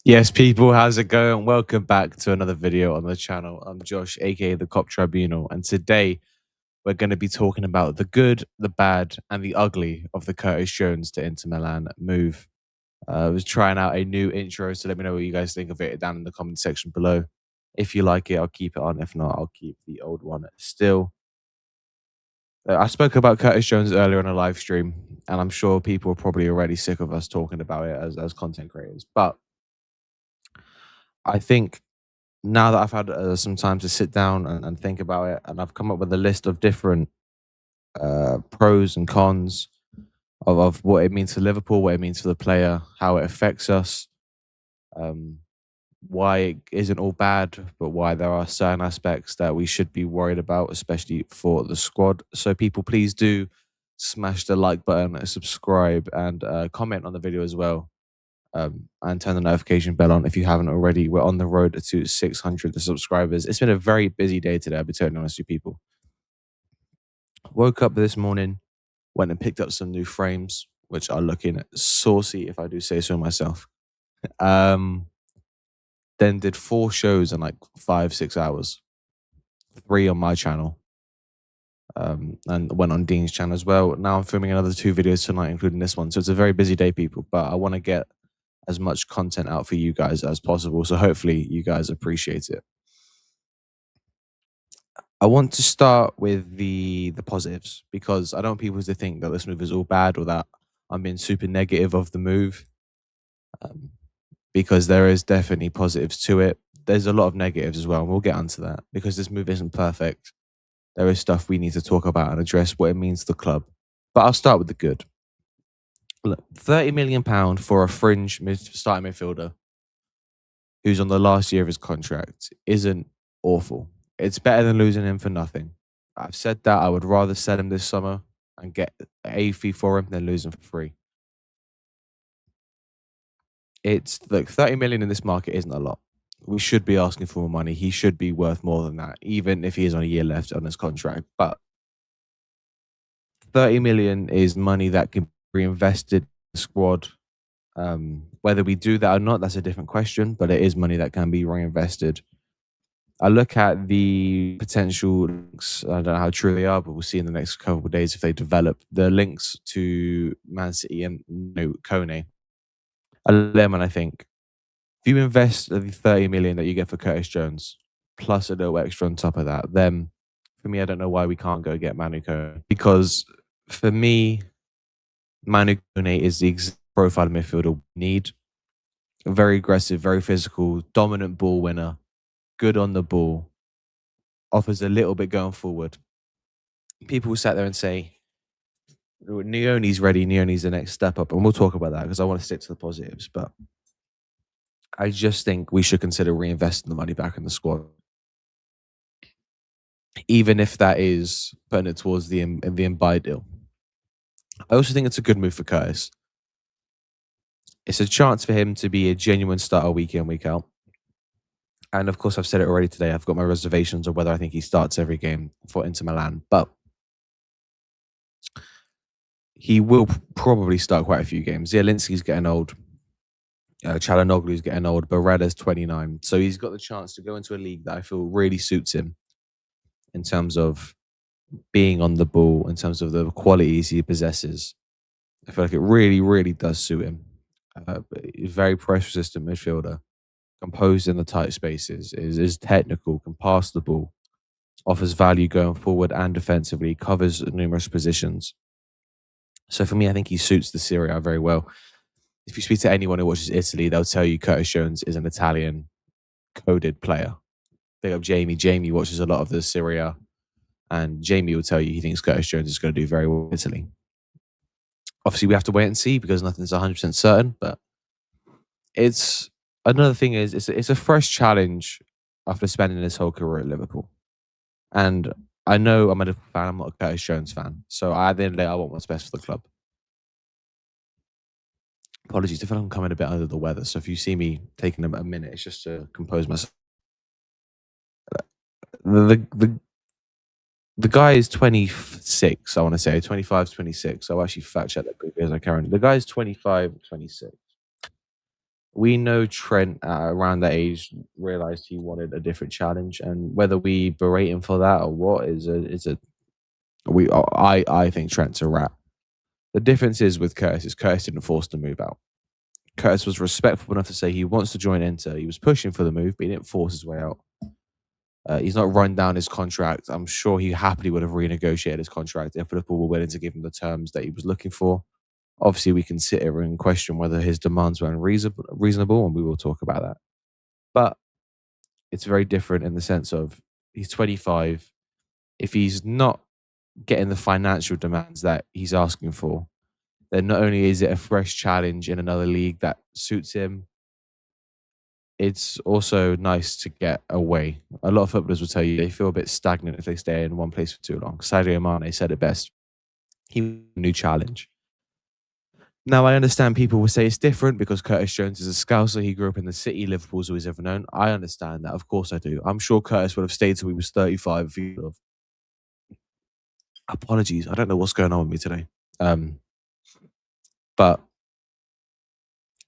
Yes, people, how's it going? Welcome back to another video on the channel. I'm Josh, aka the Cop Tribunal, and today we're going to be talking about the good, the bad, and the ugly of the Curtis Jones to Inter Milan move. I was trying out a new intro, so let me know what you guys think of it down in the comment section below. If you like it, I'll keep it on. If not, I'll keep the old one still. I spoke about Curtis Jones earlier on a live stream, and I'm sure people are probably already sick of us talking about it as content creators. But I think now that I've had some time to sit down and think about it, and I've come up with a list of different pros and cons of what it means for Liverpool, what it means for the player, how it affects us, um, why it isn't all bad, but why there are certain aspects that we should be worried about, especially for the squad. So, people, please do smash the like button, subscribe, and comment on the video as well. And turn the notification bell on if you haven't already. We're on the road to 600 subscribers. It's been a very busy day today, I'll be totally honest with people. Woke up this morning, went and picked up some new frames, which are looking saucy, if I do say so myself. Um, then did 4 shows in like 5-6 hours, 3 on my channel, and went on Dean's channel as well. Now I'm filming another 2 videos tonight, including this one. So it's a very busy day, people, but I want to get as much content out for you guys as possible. So hopefully you guys appreciate it. I want to start with the positives because I don't want people to think that this move is all bad or that I'm being super negative of the move, um, because there is definitely positives to it. There's a lot of negatives as well, and we'll get onto that because this move isn't perfect. There is stuff we need to talk about and address what it means to the club. But I'll start with the good. Look, £30 million for a fringe starting midfielder who's on the last year of his contract isn't awful. It's better than losing him for nothing. I've said that I would rather sell him this summer and get a fee for him than lose him for free. It's look, 30 million in this market isn't a lot. We should be asking for more money. He should be worth more than that, even if he is on a year left on his contract. But 30 million is money that can be reinvested in the squad. Whether we do that or not, that's a different question, but it is money that can be reinvested. I look at the potential links. I don't know how true they are, but we'll see in the next couple of days if they develop the links to Man City and Kone. I look at them and I think if you invest the 30 million that you get for Curtis Jones plus a little extra on top of that, then for me, I don't know why we can't go get Manu Kone, because for me, Manu Kone is the exact profile of midfielder we need. Very aggressive, very physical, dominant ball winner, good on the ball, offers a little bit going forward. People sat there and say, Neoni's ready, Neoni's the next step up. And we'll talk about that because I want to stick to the positives. But I just think we should consider reinvesting the money back in the squad, even if that is putting it towards the Mbaye deal. I also think it's a good move for Curtis. It's a chance for him to be a genuine starter week in, week out. And of course, I've said it already today. I've got my reservations of whether I think he starts every game for Inter Milan. But he will probably start quite a few games. Zielinski's getting old. Çalhanoğlu's getting old. Beretta's 29. So he's got the chance to go into a league that I feel really suits him in terms of being on the ball, in terms of the qualities he possesses. I feel like it really, really does suit him. He's a very press-resistant midfielder, composed in the tight spaces, is technical, can pass the ball, offers value going forward and defensively, covers numerous positions. So for me, I think he suits the Serie A very well. If you speak to anyone who watches Italy, they'll tell you Curtis Jones is an Italian coded player. Big up Jamie. Jamie watches a lot of the Serie A, and Jamie will tell you he thinks Curtis Jones is going to do very well in Italy. Obviously, we have to wait and see because nothing's 100% certain, but it's another thing is it's a fresh challenge after spending his whole career at Liverpool. And I know I'm a Liverpool fan, I'm not a Curtis Jones fan. So at the end of the day, I want what's best for the club. Apologies, I feel like I'm coming a bit under the weather. So if you see me taking a minute, it's just to compose myself. The guy is 26, I want to say, 25, 26. I'll actually fact check that quickly as I carry on. The guy is 25, 26. We know Trent around that age realized he wanted a different challenge, and whether we berate him for that or what is a we I think Trent's a rat. The difference is with Curtis is Curtis didn't force the move out. Curtis was respectful enough to say he wants to join Inter. He was pushing for the move, but he didn't force his way out. He's not run down his contract. I'm sure he happily would have renegotiated his contract if Liverpool were willing to give him the terms that he was looking for. Obviously, we can sit here and question whether his demands were unreasonable, and we will talk about that. But it's very different in the sense of he's 25. If he's not getting the financial demands that he's asking for, then not only is it a fresh challenge in another league that suits him, it's also nice to get away. A lot of footballers will tell you they feel a bit stagnant if they stay in one place for too long. Sadio Mane said it best. He wants a new challenge. Now, I understand people will say it's different because Curtis Jones is a Scouser. He grew up in the city. Liverpool's always ever known. I understand that. Of course I do. I'm sure Curtis would have stayed till he was 35 if he would have. Apologies. I don't know what's going on with me today. But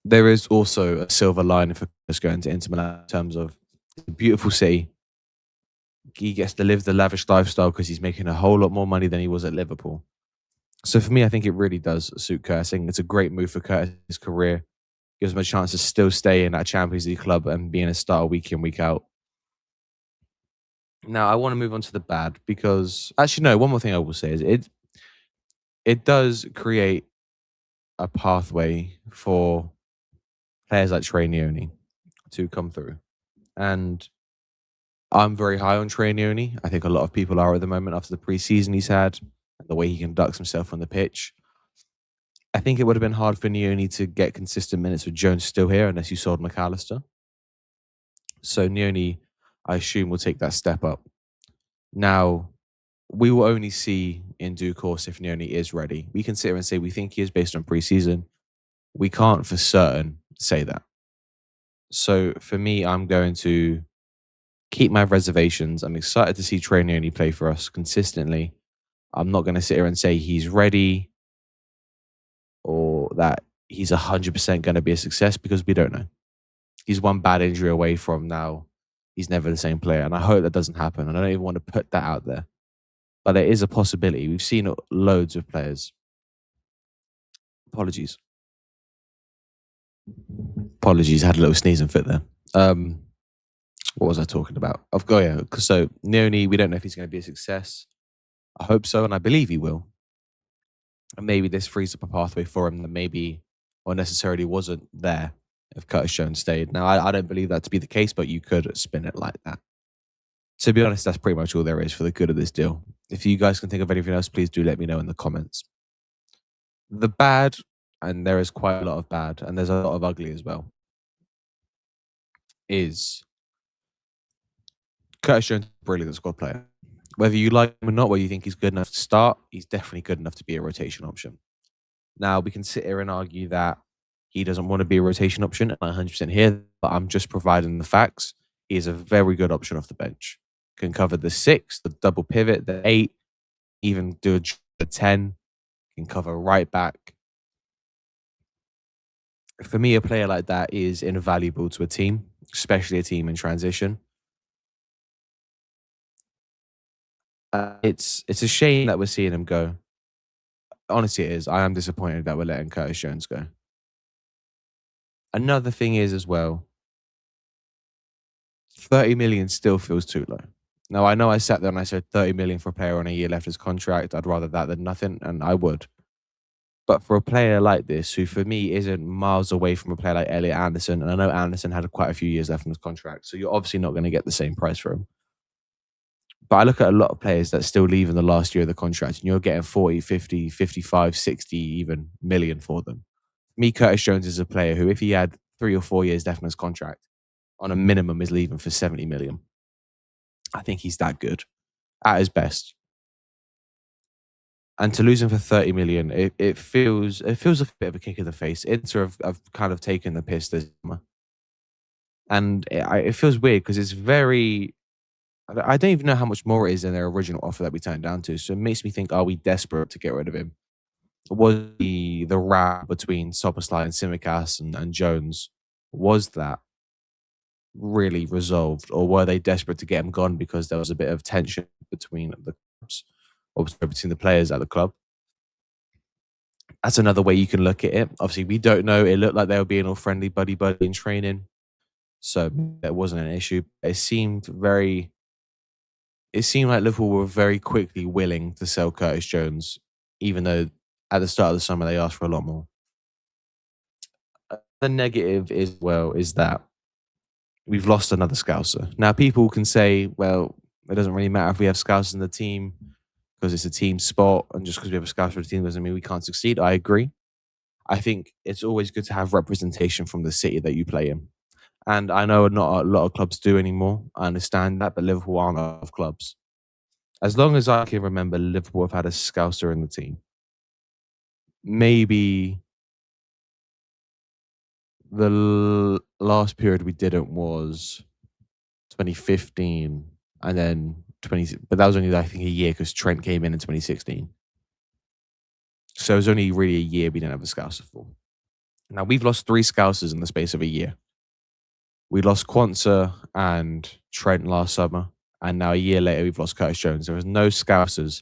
there is also a silver lining for Curtis going to Inter Milan in terms of it's a beautiful city. He gets to live the lavish lifestyle because he's making a whole lot more money than he was at Liverpool. So for me, I think it really does suit Curtis. I think it's a great move for Curtis' career. Gives him a chance to still stay in that Champions League club and being a starter week in, week out. Now, I want to move on to the bad because actually, no, one more thing I will say is it does create a pathway for players like Trey Nioni to come through. And I'm very high on Trey Nioni. I think a lot of people are at the moment after the preseason he's had and the way he conducts himself on the pitch. I think it would have been hard for Nioni to get consistent minutes with Jones still here unless you sold McAllister. So Nioni, I assume, will take that step up. Now, we will only see in due course if Nioni is ready. We can sit here and say we think he is based on preseason. We can't for certain say that. So for me, I'm going to keep my reservations. I'm excited to see Trey Nioni play for us consistently. I'm not going to sit here and say he's ready or that he's 100% going to be a success because we don't know. He's one bad injury away from now. He's never the same player. And I hope that doesn't happen. And I don't even want to put that out there. But there is a possibility. We've seen loads of players. Apologies. Apologies. I had a little sneezing fit there. What was I talking about? I've got, yeah. So Nioni, we don't know if he's going to be a success. I hope so. And I believe he will. And maybe this frees up a pathway for him that maybe or necessarily wasn't there if Curtis Jones stayed. Now, I don't believe that to be the case, but you could spin it like that. To be honest, that's pretty much all there is for the good of this deal. If you guys can think of anything else, please do let me know in the comments. The bad, and there is quite a lot of bad, and there's a lot of ugly as well, is Curtis Jones is a brilliant squad player. Whether you like him or not, whether you think he's good enough to start, he's definitely good enough to be a rotation option. Now, we can sit here and argue that he doesn't want to be a rotation option, and I 100% hear, but I'm just providing the facts. He is a very good option off the bench. Can cover the 6, the double pivot, the 8, even do a 10, can cover right back. For me, a player like that is invaluable to a team, especially a team in transition. It's a shame that we're seeing him go. Honestly, it is. I am disappointed that we're letting Curtis Jones go. Another thing is as well, 30 million still feels too low. Now, I know I sat there and I said 30 million for a player on a year left his contract. I'd rather that than nothing, and I would. But for a player like this, who for me isn't miles away from a player like Elliot Anderson, and I know Anderson had quite a few years left on his contract, so you're obviously not going to get the same price for him. But I look at a lot of players that still leave in the last year of the contract, and you're getting 40, 50, 55, 60 even million for them. Me, Curtis Jones is a player who, if he had 3 or 4 years left on his contract, on a minimum is leaving for 70 million. I think he's that good at his best. And to lose him for 30 million, it feels a bit of a kick in the face. Inter have kind of taken the piss this summer. And it feels weird because it's very... I don't even know how much more it is than their original offer that we turned down to. So it makes me think, are we desperate to get rid of him? Was the row between Soboslai and Simicas and Jones Was that really resolved, or were they desperate to get him gone because there was a bit of tension between the clubs, or sorry, between the players at the club? That's another way you can look at it. Obviously, we don't know. It looked like they were being all friendly, buddy buddy in training, so that wasn't an issue. It seemed like Liverpool were very quickly willing to sell Curtis Jones, even though at the start of the summer they asked for a lot more. The negative is, well, is that we've lost another Scouser. Now, people can say, well, it doesn't really matter if we have Scousers in the team because it's a team sport, and just because we have a Scouser in the team doesn't mean we can't succeed. I agree. I think it's always good to have representation from the city that you play in. And I know not a lot of clubs do anymore. I understand that, but Liverpool aren't a lot of clubs. As long as I can remember, Liverpool have had a Scouser in the team. Maybe the last period we didn't was 2015, and then 20, but that was only, I think, a year because Trent came in 2016. So it was only really a year we didn't have a Scouser for. Now we've lost 3 Scousers in the space of a year. We lost Quansah and Trent last summer, and now a year later we've lost Curtis Jones. There was no Scousers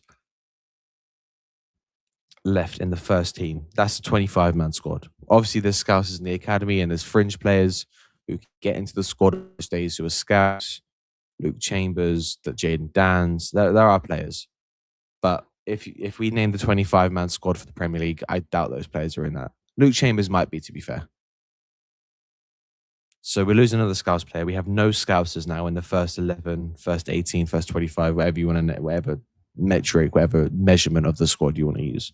left in the first team. That's a 25-man squad. Obviously, there's Scousers in the academy and there's fringe players who get into the squad those days who are Scouts. Luke Chambers, that Jaden Dans. There are players, but if we name the 25-man squad for the Premier League, I doubt those players are in that. Luke Chambers might be, to be fair. So we're losing another Scouts player. We have no Scousers now in the first 11, first 18, first 25, whatever you want to, whatever metric, whatever measurement of the squad you want to use.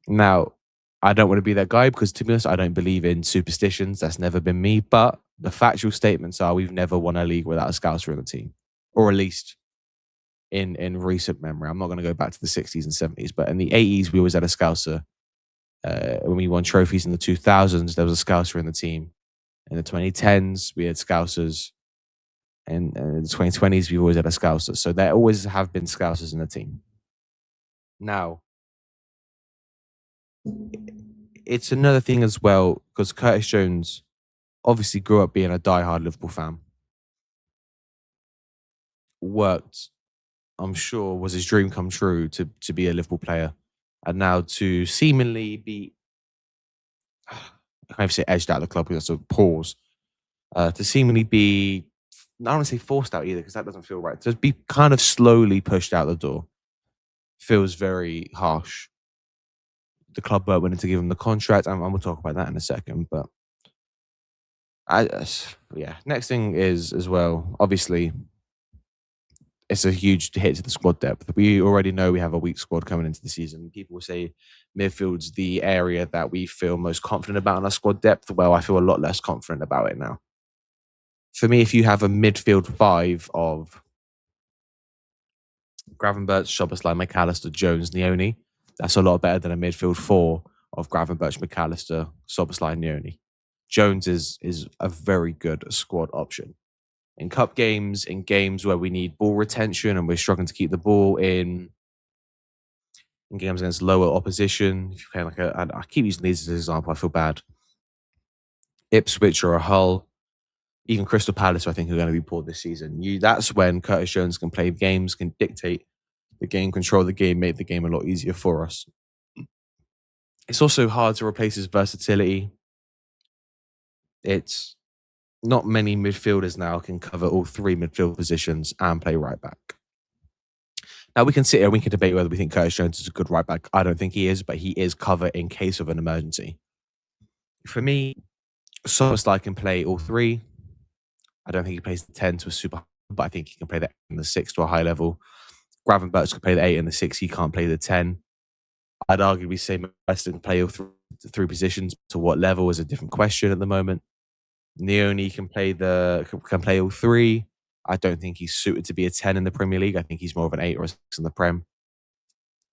Now, I don't want to be that guy because, to be honest, I don't believe in superstitions. That's never been me. But the factual statements are we've never won a league without a Scouser in the team, or at least in recent memory. I'm not going to go back to the 60s and 70s, but in the 80s, we always had a Scouser. When we won trophies in the 2000s, there was a Scouser in the team. In the 2010s, we had Scousers. And in the 2020s, we've always had a Scouser. So there always have been Scousers in the team. Now, it's another thing as well, because Curtis Jones obviously grew up being a diehard Liverpool fan. Worked, I'm sure, was his dream come true to be a Liverpool player. And now to seemingly be, I can't even say edged out of the club because that's a pause. To seemingly be, I don't want to say forced out either because that doesn't feel right. To be kind of slowly pushed out the door feels very harsh. The club weren't willing to give him the contract, and we'll talk about that in a second. But yeah. Next thing is as well. Obviously, it's a huge hit to the squad depth. We already know we have a weak squad coming into the season. People say midfield's the area that we feel most confident about in our squad depth. Well, I feel a lot less confident about it now. For me, if you have a midfield 5 of Gravenberch, Szoboszlai, McAllister, Jones, Neoni, that's a lot better than a midfield 4 of Gravenberch, McAllister, Szoboszlai, Neoni. Jones is a very good squad option. In cup games, in games where we need ball retention and we're struggling to keep the ball in games against lower opposition, if you're playing and I keep using these as an example, I feel bad. Ipswich or a Hull, even Crystal Palace, I think, are going to be poor this season. That's when Curtis Jones can play games, can dictate the game, control the game, make the game a lot easier for us. It's also hard to replace his versatility. It's not many midfielders now can cover all 3 midfield positions and play right back. Now, we can sit here and we can debate whether we think Curtis Jones is a good right back. I don't think he is, but he is cover in case of an emergency. For me, Szoboszlai can play all 3. I don't think he plays the 10 to a super high, but I think he can play the 8 and the 6 to a high level. Gravenberch can play the 8 and the 6. He can't play the 10. I'd arguably say Weston can play all 3 positions. To what level is a different question at the moment. Neoni can play all 3. I don't think he's suited to be a 10 in the Premier League. I think he's more of an 8 or a 6 in the Prem.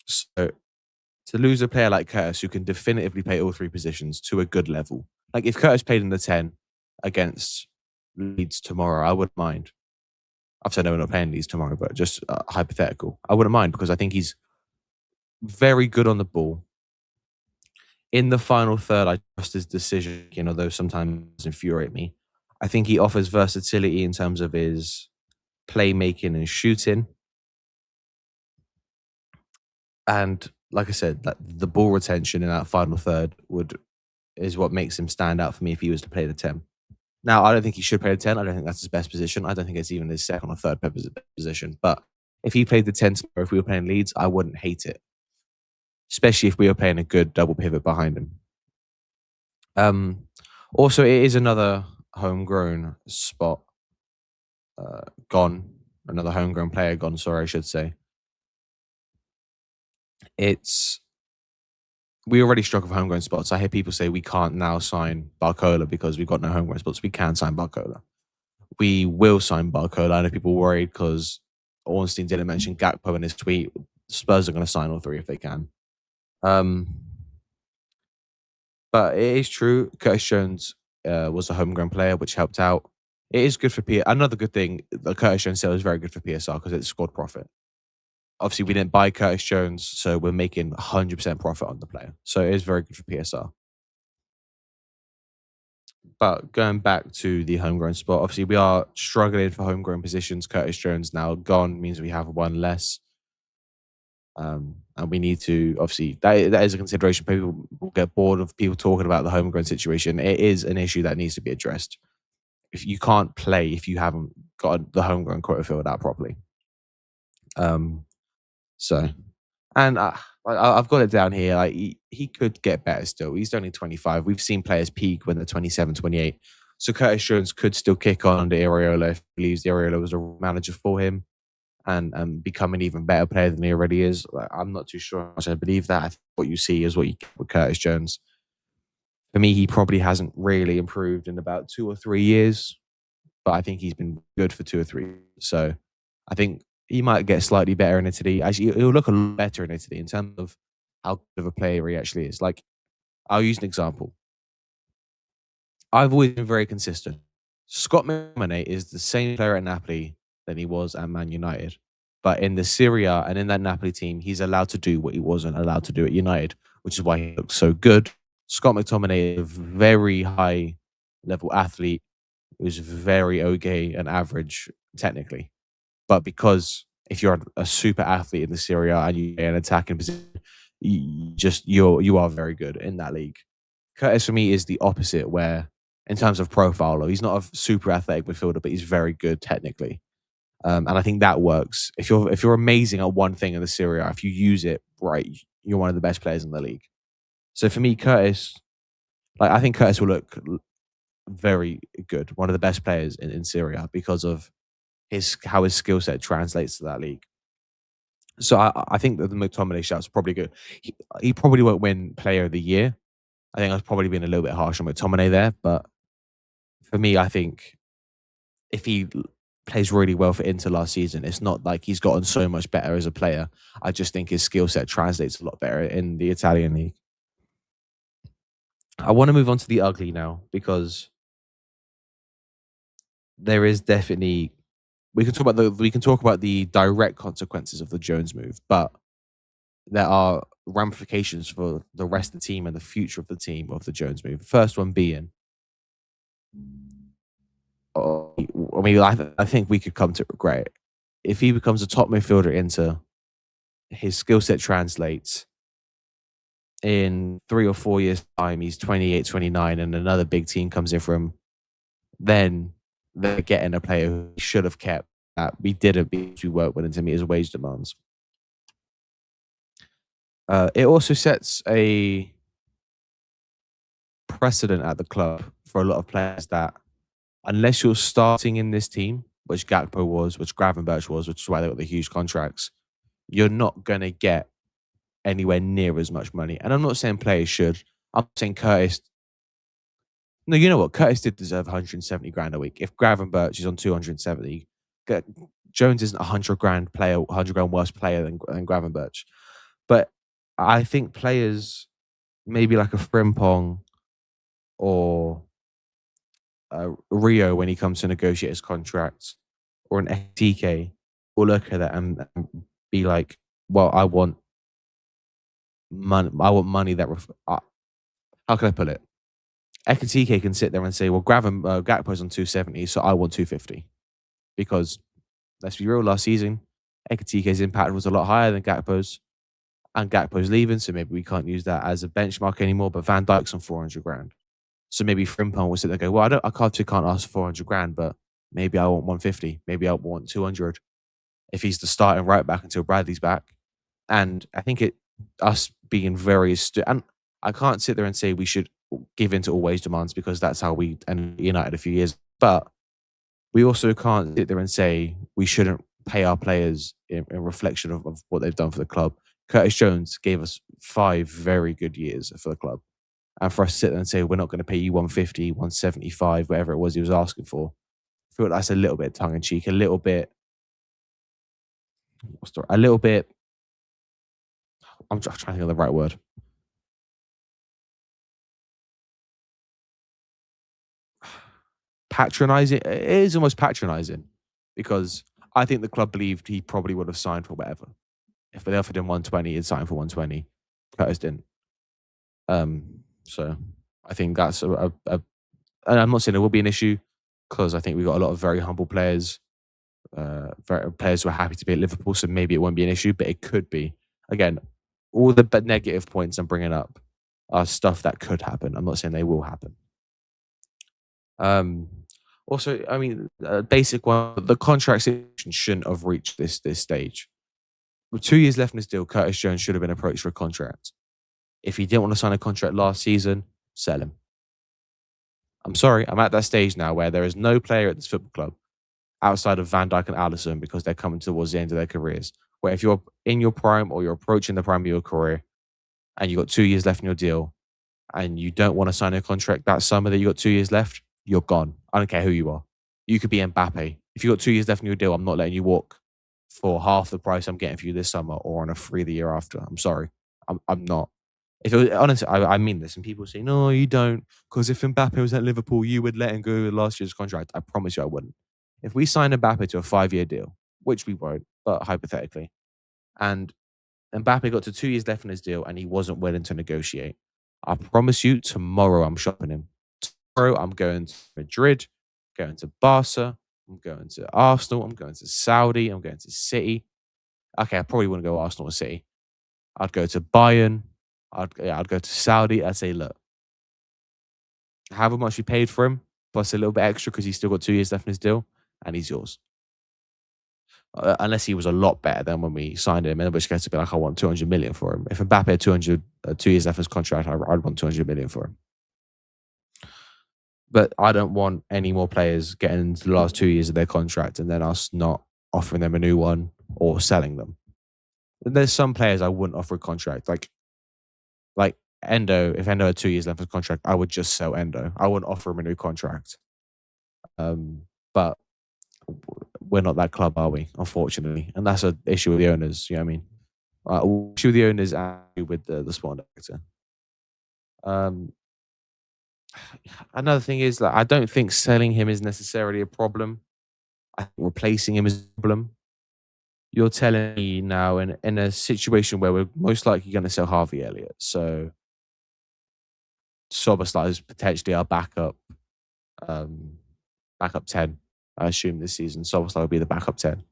So to lose a player like Curtis who can definitively play all 3 positions to a good level, like if Curtis played in the 10 against Leeds tomorrow, I wouldn't mind. I've said no, we're not playing Leeds tomorrow, but just hypothetical. I wouldn't mind because I think he's very good on the ball. In the final third, I trust his decision, although sometimes infuriate me. I think he offers versatility in terms of his playmaking and shooting. And like I said, like the ball retention in that final third would is what makes him stand out for me if he was to play the 10. Now, I don't think he should play the 10. I don't think that's his best position. I don't think it's even his second or third position. But if he played the 10 or if we were playing Leeds, I wouldn't hate it, especially if we were playing a good double pivot behind him. Um, Also, it is another homegrown spot gone, another homegrown player gone. Sorry, I should say. It's we already struck with homegrown spots. I hear people say we can't now sign Barcola because we've got no homegrown spots. We can sign Barcola. We will sign Barcola. I know people worried because Ornstein didn't mention Gakpo in his tweet. Spurs are going to sign all three if they can. Um, but it is true. Curtis Jones was a homegrown player, which helped out. It is good for P. Another good thing, the Curtis Jones sale is very good for PSR because it's squad profit. Obviously, we didn't buy Curtis Jones, so we're making 100% profit on the player. So it is very good for PSR. But going back to the homegrown spot, obviously we are struggling for homegrown positions. Curtis Jones now gone means we have one less. And we need to obviously that is a consideration. People will get bored of people talking about the homegrown situation. It is an issue that needs to be addressed. If you can't play if you haven't got the homegrown quota filled out properly. Um, so and I've got it down here. Like he could get better still. He's only 25. We've seen players peak when they're 27, 28. So Curtis Jones could still kick on under Areola if he believes Areola was a manager for him and become an even better player than he already is. Like, I'm not too sure how much I believe that. I think what you see is what you get with Curtis Jones. For me, he probably hasn't really improved in about 2 or 3 years, but I think he's been good for 2 or 3 years. So I think he might get slightly better in Italy. Actually, he'll look a lot better in Italy in terms of how good of a player he actually is. Like, I'll use an example. I've always been very consistent. Scott McTominay is the same player at Napoli than he was at Man United. But in the Serie A and in that Napoli team, he's allowed to do what he wasn't allowed to do at United, which is why he looks so good. Scott McTominay is a very high level athlete who's very okay and average technically. But because if you're a super athlete in the Serie A and you're an attacking position, you are very good in that league. Curtis for me is the opposite, where in terms of profile, though, he's not a super athletic midfielder, but he's very good technically. And I think that works. If you're amazing at one thing in the Serie A, if you use it right, you're one of the best players in the league. So for me, Curtis, like I think Curtis will look very good, one of the best players in Serie A because of his how his skill set translates to that league. So I think that the McTominay shout's probably good. He probably won't win Player of the Year. I think I was probably being a little bit harsh on McTominay there, but for me, I think if he plays really well for Inter last season, it's not like he's gotten so much better as a player. I just think his skill set translates a lot better in the Italian league. I want to move on to the ugly now because there is definitely we can talk about the direct consequences of the Jones move, but there are ramifications for the rest of the team and the future of the team of the Jones move. First one being, I mean, I think we could come to regret it. If he becomes a top midfielder into his skill set translates in 3 or 4 years' time, he's 28, 29, and another big team comes in for him, then they're getting a player who we should have kept that we didn't because we weren't willing to meet his wage demands. It also sets a precedent at the club for a lot of players that unless you're starting in this team, which Gakpo was, which Gravenberch was, which is why they got the huge contracts, you're not going to get anywhere near as much money. And I'm not saying players should. I'm saying Curtis. No, you know what? Curtis did deserve 170 grand a week. If Gravenberch is on 270, Jones isn't a 100 grand player, 100 grand worse player than Gravenberch. But I think players, maybe like a Frimpong or Rio, when he comes to negotiate his contracts, or an STK, will look at that and be like, "Well, I want money. I want money that how can I put it? Ekatike can sit there and say, "Well, Gakpo's on 270, so I want 250." Because let's be real, last season, Ekatike's impact was a lot higher than Gakpo's, and Gakpo's leaving, so maybe we can't use that as a benchmark anymore. But Van Dijk's on 400 grand, so maybe Frimpong will sit there and go, "Well, I can't ask for 400 grand, but maybe I want 150, maybe I want 200 if he's the starting right back until Bradley's back." And I think us being very and I can't sit there and say we should give in to all wage demands because that's how we ended United a few years. But we also can't sit there and say we shouldn't pay our players in reflection of what they've done for the club. Curtis Jones gave us 5 very good years for the club. And for us to sit there and say we're not going to pay you 150, 175, whatever it was he was asking for, I feel like that's a little bit tongue in cheek, a little bit, a little bit. I'm just trying to think of the right word. Patronizing. It is almost patronizing because I think the club believed he probably would have signed for whatever. If they offered him 120, he'd sign for 120. Curtis didn't. So I think that's and I'm not saying it will be an issue because I think we've got a lot of very humble players, players who are happy to be at Liverpool. So maybe it won't be an issue, but it could be. Again, all the negative points I'm bringing up are stuff that could happen. I'm not saying they will happen. Um, Also, I mean, basic one, the contract situation shouldn't have reached this stage. With 2 years left in his deal, Curtis Jones should have been approached for a contract. If he didn't want to sign a contract last season, sell him. I'm sorry, I'm at that stage now where there is no player at this football club outside of Van Dijk and Alisson because they're coming towards the end of their careers. Where if you're in your prime or you're approaching the prime of your career and you've got 2 years left in your deal and you don't want to sign a contract that summer that you got 2 years left, you're gone. I don't care who you are. You could be Mbappe. If you got 2 years left in your deal, I'm not letting you walk for half the price I'm getting for you this summer or on a free the year after. I'm sorry. I'm not. If it was, honestly, I mean this, and people say, no, you don't, because if Mbappe was at Liverpool, you would let him go with last year's contract. I promise you I wouldn't. If we sign Mbappe to a 5 year deal, which we won't, but hypothetically, and Mbappe got to 2 years left in his deal and he wasn't willing to negotiate, I promise you, tomorrow I'm shopping him. Tomorrow I'm going to Madrid, going to Barca, I'm going to Arsenal, I'm going to Saudi, I'm going to City. Okay, I probably wouldn't go Arsenal or City. I'd go to Bayern. I'd go to Saudi. I'd say, look, however much you paid for him, plus a little bit extra because he's still got 2 years left in his deal, and he's yours. Unless he was a lot better than when we signed him, in which case it'd be like, I want 200 million for him. If Mbappe had 2 years left in his contract, I'd want 200 million for him. But I don't want any more players getting into the last 2 years of their contract and then us not offering them a new one or selling them. There's some players I wouldn't offer a contract. Like Endo, if Endo had 2 years left of his contract, I would just sell Endo. I wouldn't offer him a new contract. But we're not that club, are we? Unfortunately. And that's an issue with the owners. You know what I mean? Issue with the owners and with the sport director. Another thing is that I don't think selling him is necessarily a problem. I think replacing him is a problem. You're telling me now in a situation where we're most likely going to sell Harvey Elliott. So Soboslai is potentially our um, backup 10. I assume this season Soboslai will be the backup 10.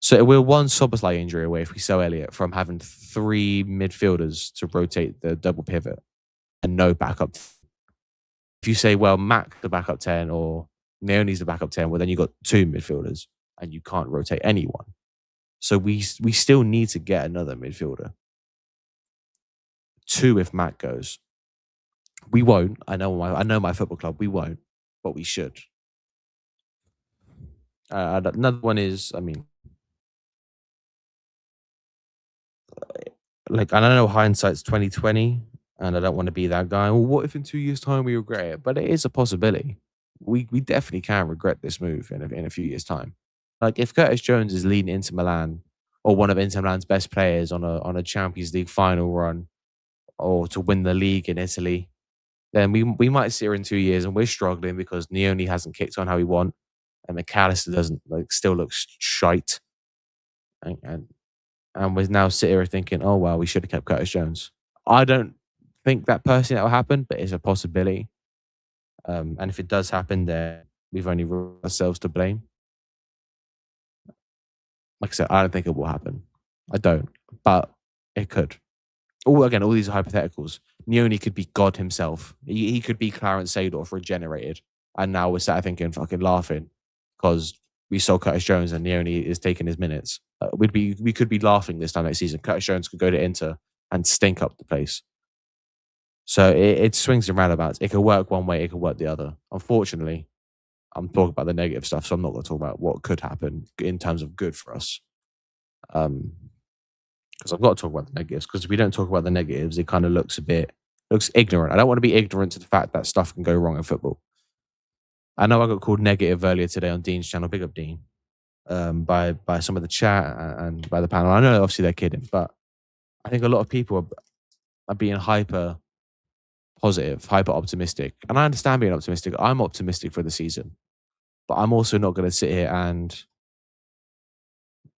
So we're one Soboslai injury away if we sell Elliott from having 3 midfielders to rotate the double pivot and no backup. If you say, well, Mac the backup 10 or Neoni's the backup 10, well, then you've got 2 midfielders and you can't rotate anyone. So we still need to get another midfielder. 2 if Mac goes. We won't. I know my football club. We won't, but we should. Another one is, I mean, like, I don't know, hindsight's 2020, and I don't want to be that guy. Well, what if in 2 years' time we regret it? But it is a possibility. We definitely can regret this move in a few years' time. Like if Curtis Jones is leading Inter Milan or one of Inter Milan's best players on a Champions League final run or to win the league in Italy, then we might see her in 2 years and we're struggling because Neoni hasn't kicked on how we want and McAllister doesn't still looks shite. And we're now sitting here thinking, oh, well, we should have kept Curtis Jones. I don't think that personally that will happen, but it's a possibility. And if it does happen, then we've only ourselves to blame. Like I said, I don't think it will happen. I don't, but it could. All these are hypotheticals. Nioni could be God himself. He could be Clarence Seedorf regenerated. And now we're sat thinking, fucking laughing because we saw Curtis Jones and Nioni is taking his minutes. We could be laughing this time next season. Curtis Jones could go to Inter and stink up the place. So it swings and roundabouts. It could work one way, it could work the other. Unfortunately, I'm talking about the negative stuff, so I'm not going to talk about what could happen in terms of good for us. Because I've got to talk about the negatives. Because if we don't talk about the negatives, it kind of looks ignorant. I don't want to be ignorant to the fact that stuff can go wrong in football. I know I got called negative earlier today on Dean's channel, big up Dean, by some of the chat and by the panel. I know obviously they're kidding, but I think a lot of people are being hyper positive, hyper optimistic. And I understand being optimistic. I'm optimistic for the season. But I'm also not going to sit here and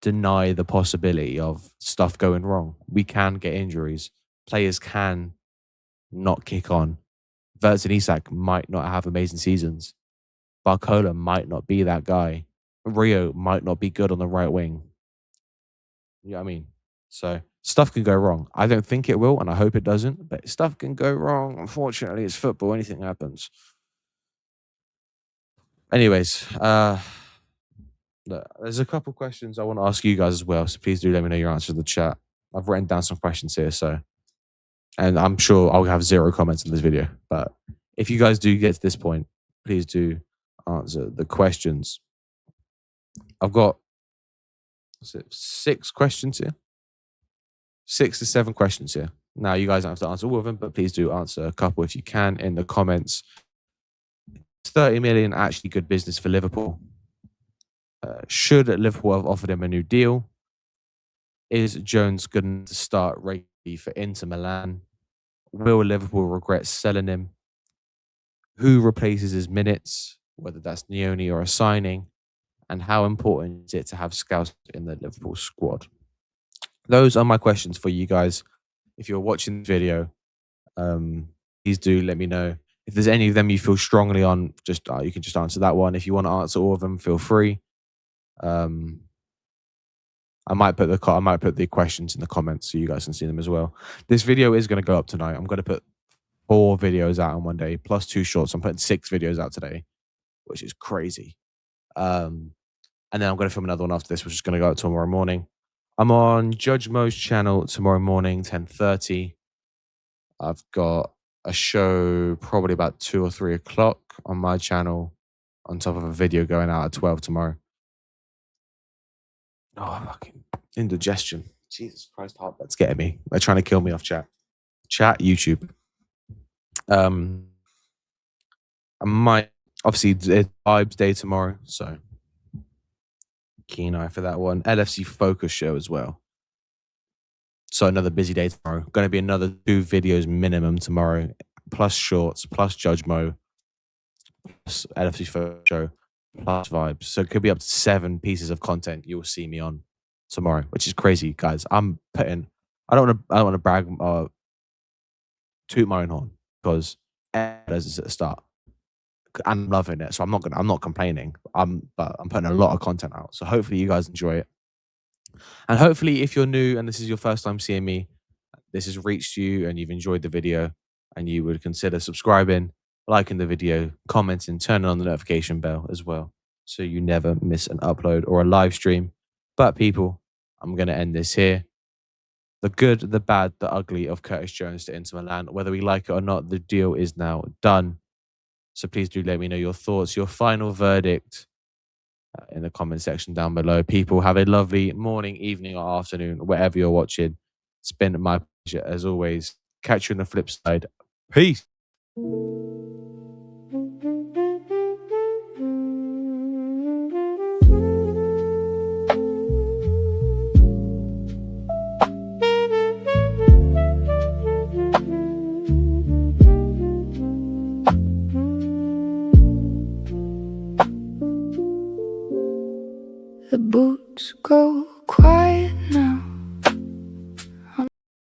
deny the possibility of stuff going wrong. We can get injuries. Players can not kick on. Wirtz and Isak might not have amazing seasons. Barcola might not be that guy. Rio might not be good on the right wing. You know what I mean? So stuff can go wrong. I don't think it will, and I hope it doesn't, but stuff can go wrong. Unfortunately, it's football. Anything happens. Anyways, look, there's a couple questions I want to ask you guys as well, so please do let me know your answers in the chat. I've written down some questions here, and I'm sure I'll have 0 comments in this video. But if you guys do get to this point, please do answer the questions. I've got 6 questions here. 6 to 7 questions here. Now, you guys don't have to answer all of them, but please do answer a couple if you can in the comments. Is 30 million actually good business for Liverpool? Should Liverpool have offered him a new deal? Is Jones good enough to start regularly for Inter Milan? Will Liverpool regret selling him? Who replaces his minutes, whether that's Nioni or a signing? And how important is it to have scouts in the Liverpool squad? Those are my questions for you guys. If you're watching the video, please do let me know. If there's any of them you feel strongly on, just you can just answer that one. If you want to answer all of them, feel free. I might put the questions in the comments so you guys can see them as well. This video is going to go up tonight. I'm going to put 4 videos out on one day, plus 2 shorts. I'm putting 6 videos out today, which is crazy. And then I'm going to film another one after this, which is going to go out tomorrow morning. I'm on Judge Mo's channel tomorrow morning, 10:30. I've got a show probably about 2 or 3 o'clock on my channel, on top of a video going out at 12 tomorrow. Oh, fucking indigestion. Jesus Christ, heartburns getting me. They're trying to kill me off chat. Chat, YouTube. I might, obviously, it's Vibes Day tomorrow, so keen eye for that one. LFC Focus show as well. So another busy day tomorrow. Going to be another 2 videos minimum tomorrow, plus shorts, plus Judge Mo, plus LFC Focus show, plus Vibes. So it could be up to 7 pieces of content you'll see me on tomorrow, which is crazy, guys. I don't want to brag, toot my own horn, because as at the start, I'm loving it. So I'm not complaining. But I'm putting a lot of content out. So hopefully you guys enjoy it. And hopefully if you're new and this is your first time seeing me, this has reached you and you've enjoyed the video, and you would consider subscribing, liking the video, commenting, turning on the notification bell as well, so you never miss an upload or a live stream. But people, I'm going to end this here. The good, the bad, the ugly of Curtis Jones to Inter Milan. Whether we like it or not, the deal is now done. So please do let me know your thoughts, your final verdict in the comment section down below. People, have a lovely morning, evening, or afternoon, wherever you're watching. It's been my pleasure as always. Catch you on the flip side. Peace. The boots go